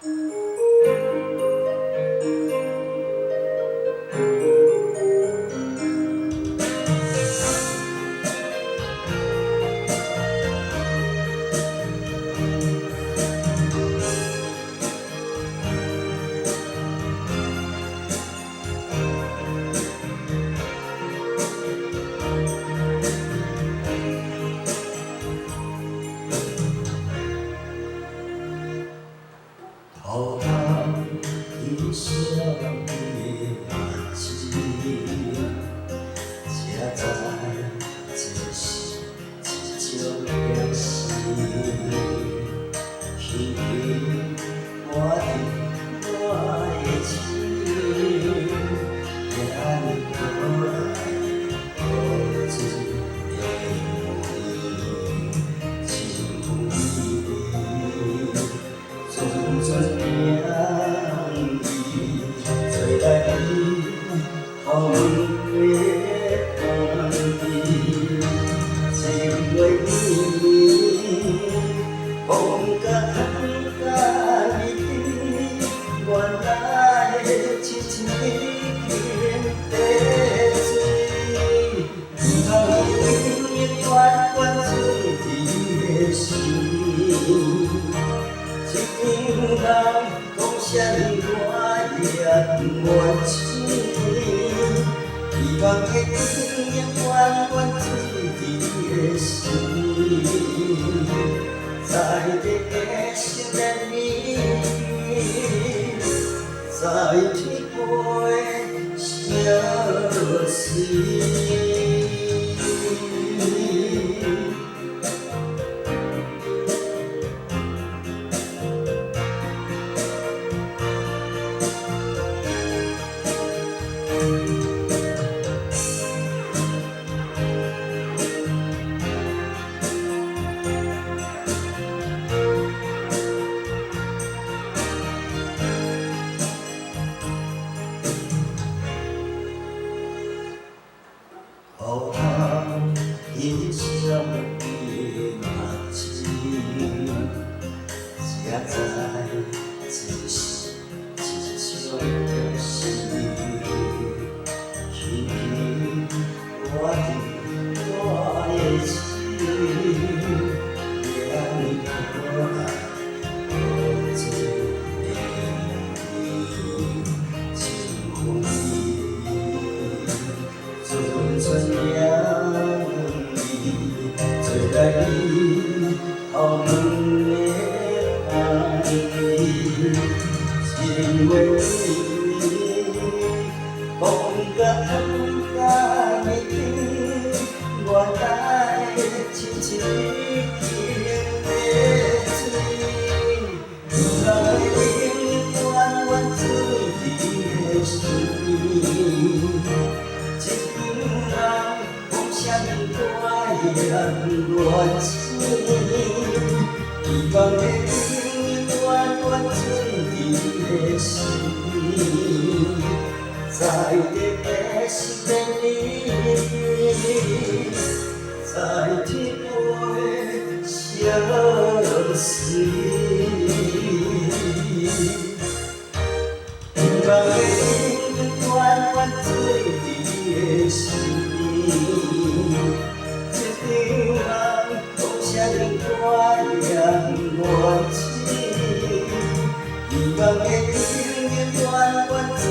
偷看一生的爱情，才知这是一种游戏。轻轻我的情，也你可爱，可知的情意，纯纯名义，最来你好的伴侣，情为你，风甲风甲你甜，原来亲像已经白水，以后永远关关存伫心。一张人讲啥呢，我也愿醒。希望会永远远存伫心，在这心里，在天边相随。偷看一生的爱情，才知这是一种游戏。轻轻我的心，也你可爱，可知的情意。纯纯名义，最来你好问的爱你，情为你，风甲风甲你甜，原来亲像已经白水，以后永远存伫心。相爱也愿醒，希望会永远存伫心，在这心里，在天边相随。希望会永远存伫心。一张人讲啥呢，我也愿醒。希望会永远存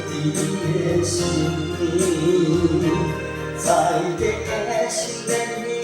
伫心，在这心里。